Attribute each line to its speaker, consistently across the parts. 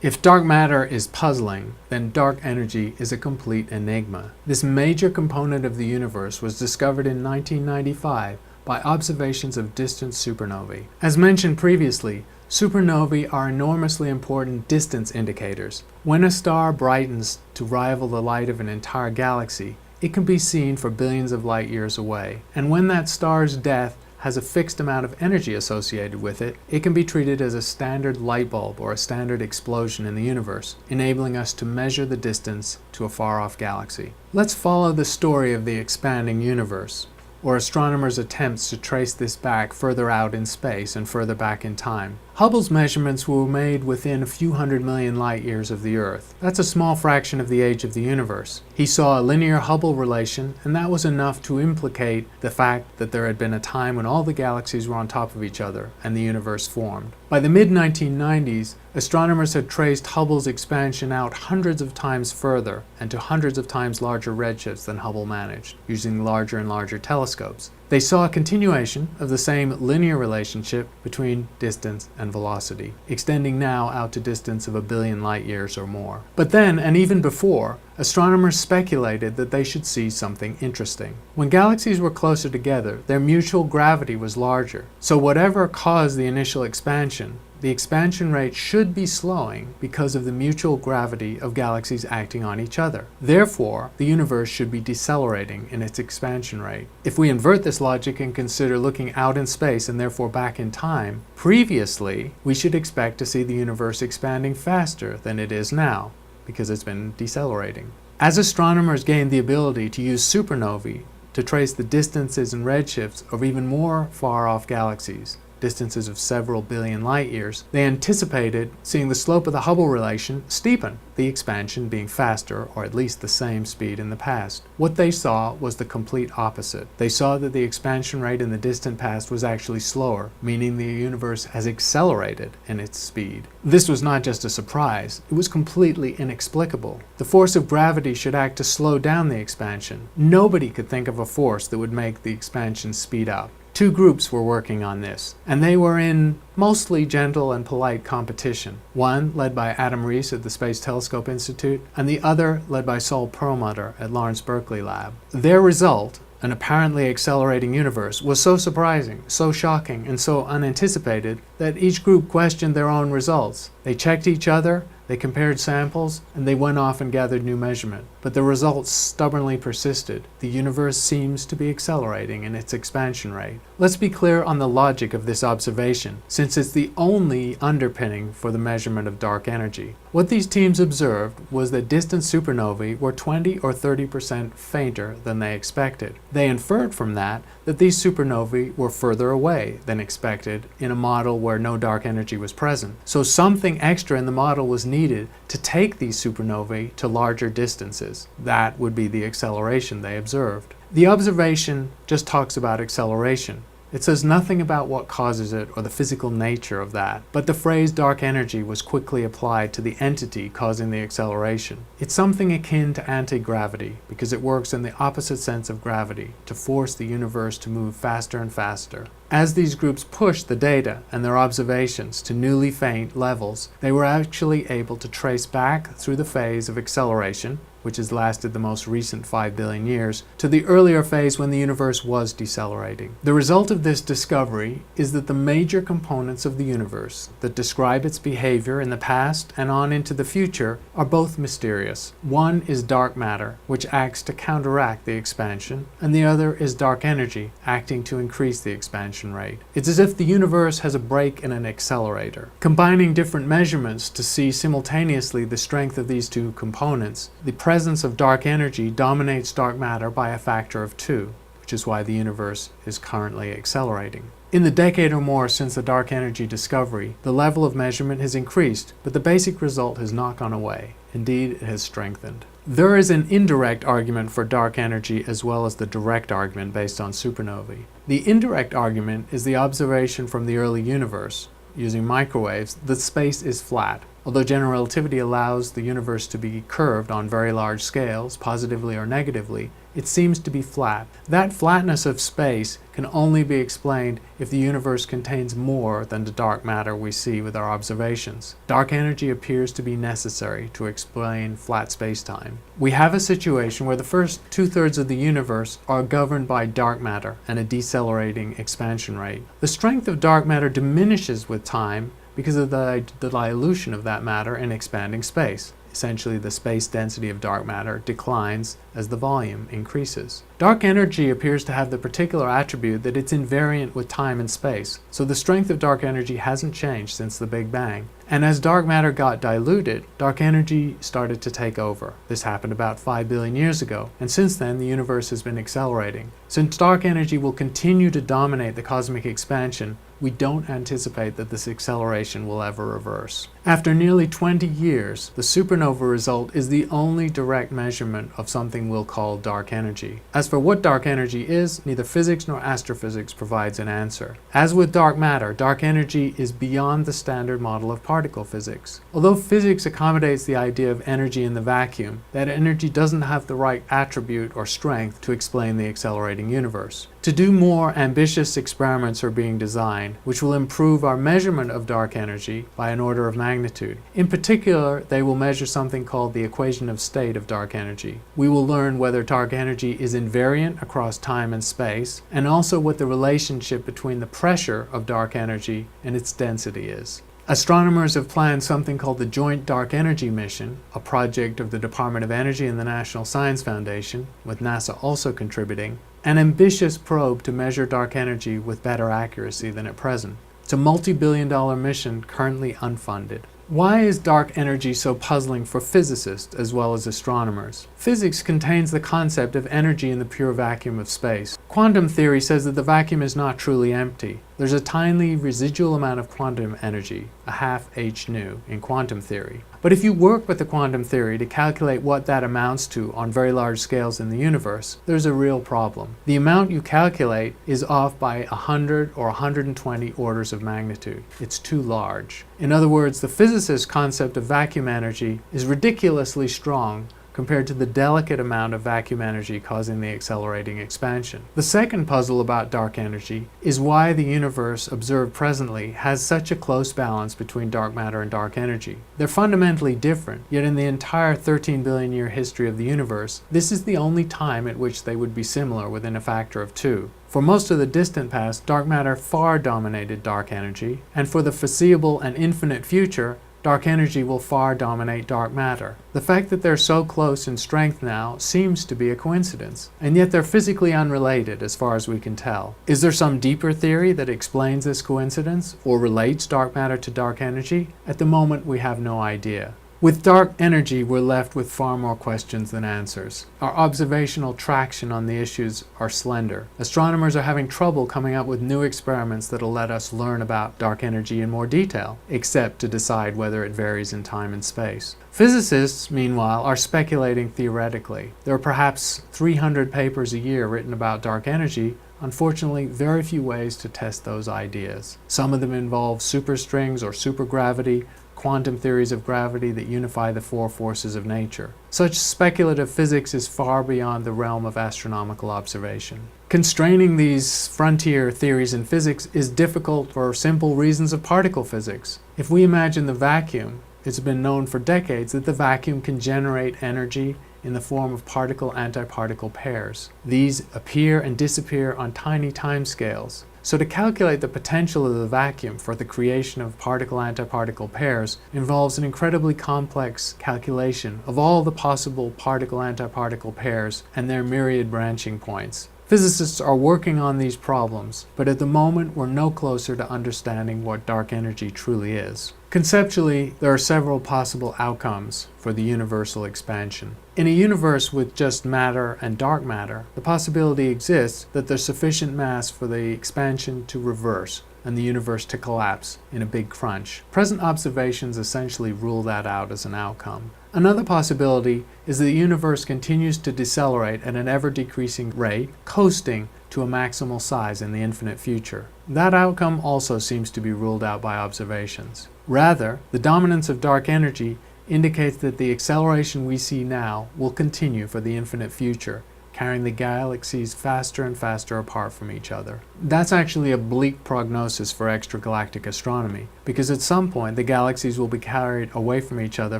Speaker 1: If dark matter is puzzling, then dark energy is a complete enigma. This major component of the universe was discovered in 1995 by observations of distant supernovae. As mentioned previously, supernovae are enormously important distance indicators. When a star brightens to rival the light of an entire galaxy, it can be seen for billions of light years away. And when that star's death has a fixed amount of energy associated with it, it can be treated as a standard light bulb or a standard explosion in the universe, enabling us to measure the distance to a far-off galaxy. Let's follow the story of the expanding universe, or astronomers' attempts to trace this back further out in space and further back in time. Hubble's measurements were made within a few 100 million light years of the Earth. That's a small fraction of the age of the universe. He saw a linear Hubble relation, and that was enough to implicate the fact that there had been a time when all the galaxies were on top of each other and the universe formed. By the mid-1990s, astronomers had traced Hubble's expansion out hundreds of times further and to hundreds of times larger redshifts than Hubble managed, using larger and larger telescopes. They saw a continuation of the same linear relationship between distance and velocity, extending now out to distance of 1 billion light years or more. But then, and even before, astronomers speculated that they should see something interesting. When galaxies were closer together, their mutual gravity was larger. So whatever caused the initial expansion, the expansion rate should be slowing because of the mutual gravity of galaxies acting on each other. Therefore, the universe should be decelerating in its expansion rate. If we invert this logic and consider looking out in space and therefore back in time, previously we should expect to see the universe expanding faster than it is now, because it's been decelerating. As astronomers gained the ability to use supernovae to trace the distances and redshifts of even more far-off galaxies, distances of several billion light years, they anticipated seeing the slope of the Hubble relation steepen, the expansion being faster, or at least the same speed in the past. What they saw was the complete opposite. They saw that the expansion rate in the distant past was actually slower, meaning the universe has accelerated in its speed. This was not just a surprise, it was completely inexplicable. The force of gravity should act to slow down the expansion. Nobody could think of a force that would make the expansion speed up. Two groups were working on this, and they were in mostly gentle and polite competition. One led by Adam Rees at the Space Telescope Institute, and the other led by Saul Perlmutter at Lawrence Berkeley Lab. Their result, an apparently accelerating universe, was so surprising, so shocking, and so unanticipated that each group questioned their own results. They checked each other, they compared samples, and they went off and gathered new measurement. But the results stubbornly persisted. The universe seems to be accelerating in its expansion rate. Let's be clear on the logic of this observation, since it's the only underpinning for the measurement of dark energy. What these teams observed was that distant supernovae were 20 or 30% fainter than they expected. They inferred from that these supernovae were further away than expected in a model where no dark energy was present. So something extra in the model was needed to take these supernovae to larger distances. That would be the acceleration they observed. The observation just talks about acceleration. It says nothing about what causes it or the physical nature of that, but the phrase dark energy was quickly applied to the entity causing the acceleration. It's something akin to anti-gravity because it works in the opposite sense of gravity, to force the universe to move faster and faster. As these groups pushed the data and their observations to newly faint levels, they were actually able to trace back through the phase of acceleration, which has lasted the most recent 5 billion years, to the earlier phase when the universe was decelerating. The result of this discovery is that the major components of the universe that describe its behavior in the past and on into the future are both mysterious. One is dark matter, which acts to counteract the expansion, and the other is dark energy, acting to increase the expansion rate. It's as if the universe has a brake and an accelerator. Combining different measurements to see simultaneously the strength of these two components, the presence of dark energy dominates dark matter by a factor of 2, which is why the universe is currently accelerating. In the decade or more since the dark energy discovery, the level of measurement has increased, but the basic result has not gone away. Indeed, it has strengthened. There is an indirect argument for dark energy as well as the direct argument based on supernovae. The indirect argument is the observation from the early universe, using microwaves, that space is flat. Although general relativity allows the universe to be curved on very large scales, positively or negatively, it seems to be flat. That flatness of space can only be explained if the universe contains more than the dark matter we see with our observations. Dark energy appears to be necessary to explain flat spacetime. We have a situation where the first two-thirds of the universe are governed by dark matter and a decelerating expansion rate. The strength of dark matter diminishes with time because of the dilution of that matter in expanding space. Essentially, the space density of dark matter declines as the volume increases. Dark energy appears to have the particular attribute that it's invariant with time and space, so the strength of dark energy hasn't changed since the Big Bang. And as dark matter got diluted, dark energy started to take over. This happened about 5 billion years ago, and since then the universe has been accelerating. Since dark energy will continue to dominate the cosmic expansion, we don't anticipate that this acceleration will ever reverse. After nearly 20 years, the supernova result is the only direct measurement of something we'll call dark energy. As for what dark energy is, neither physics nor astrophysics provides an answer. As with dark matter, dark energy is beyond the standard model of particle physics. Although physics accommodates the idea of energy in the vacuum, that energy doesn't have the right attribute or strength to explain the accelerating universe. To do more, ambitious experiments are being designed, which will improve our measurement of dark energy by an order of magnitude. In particular, they will measure something called the equation of state of dark energy. We will learn whether dark energy is invariant across time and space, and also what the relationship between the pressure of dark energy and its density is. Astronomers have planned something called the Joint Dark Energy Mission, a project of the Department of Energy and the National Science Foundation, with NASA also contributing, an ambitious probe to measure dark energy with better accuracy than at present. It's a multi-billion-dollar mission currently unfunded. Why is dark energy so puzzling for physicists as well as astronomers? Physics contains the concept of energy in the pure vacuum of space. Quantum theory says that the vacuum is not truly empty. There's a tiny residual amount of quantum energy, a half h nu, in quantum theory. But if you work with the quantum theory to calculate what that amounts to on very large scales in the universe, there's a real problem. The amount you calculate is off by 100 or 120 orders of magnitude. It's too large. In other words, the physicist's concept of vacuum energy is ridiculously strong compared to the delicate amount of vacuum energy causing the accelerating expansion. The second puzzle about dark energy is why the universe observed presently has such a close balance between dark matter and dark energy. They're fundamentally different, yet in the entire 13 billion year history of the universe, this is the only time at which they would be similar within a factor of 2. For most of the distant past, dark matter far dominated dark energy, and for the foreseeable and infinite future, dark energy will far dominate dark matter. The fact that they're so close in strength now seems to be a coincidence, and yet they're physically unrelated as far as we can tell. Is there some deeper theory that explains this coincidence or relates dark matter to dark energy? At the moment, we have no idea. With dark energy, we're left with far more questions than answers. Our observational traction on the issues are slender. Astronomers are having trouble coming up with new experiments that'll let us learn about dark energy in more detail, except to decide whether it varies in time and space. Physicists, meanwhile, are speculating theoretically. There are perhaps 300 papers a year written about dark energy. Unfortunately, very few ways to test those ideas. Some of them involve superstrings or supergravity, quantum theories of gravity that unify the four forces of nature. Such speculative physics is far beyond the realm of astronomical observation. Constraining these frontier theories in physics is difficult for simple reasons of particle physics. If we imagine the vacuum, it's been known for decades that the vacuum can generate energy in the form of particle-antiparticle pairs. These appear and disappear on tiny timescales. So to calculate the potential of the vacuum for the creation of particle-antiparticle pairs involves an incredibly complex calculation of all the possible particle-antiparticle pairs and their myriad branching points. Physicists are working on these problems, but at the moment we're no closer to understanding what dark energy truly is. Conceptually, there are several possible outcomes for the universal expansion. In a universe with just matter and dark matter, the possibility exists that there's sufficient mass for the expansion to reverse and the universe to collapse in a big crunch. Present observations essentially rule that out as an outcome. Another possibility is that the universe continues to decelerate at an ever-decreasing rate, coasting to a maximal size in the infinite future. That outcome also seems to be ruled out by observations. Rather, the dominance of dark energy indicates that the acceleration we see now will continue for the infinite future, carrying the galaxies faster and faster apart from each other. That's actually a bleak prognosis for extragalactic astronomy, because at some point the galaxies will be carried away from each other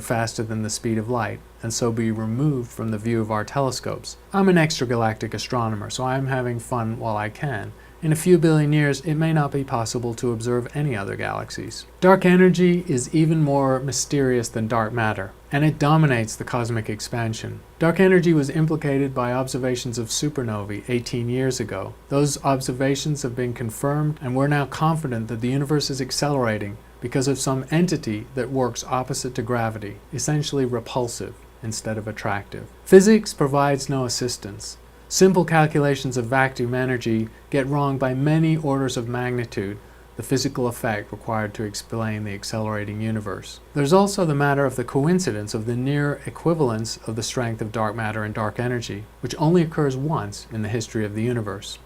Speaker 1: faster than the speed of light, and so be removed from the view of our telescopes. I'm an extragalactic astronomer, so I'm having fun while I can. In a few billion years, it may not be possible to observe any other galaxies. Dark energy is even more mysterious than dark matter, and it dominates the cosmic expansion. Dark energy was implicated by observations of supernovae 18 years ago. Those observations have been confirmed, and we're now confident that the universe is accelerating because of some entity that works opposite to gravity, essentially repulsive instead of attractive. Physics provides no assistance. Simple calculations of vacuum energy get wrong by many orders of magnitude the physical effect required to explain the accelerating universe. There's also the matter of the coincidence of the near equivalence of the strength of dark matter and dark energy, which only occurs once in the history of the universe.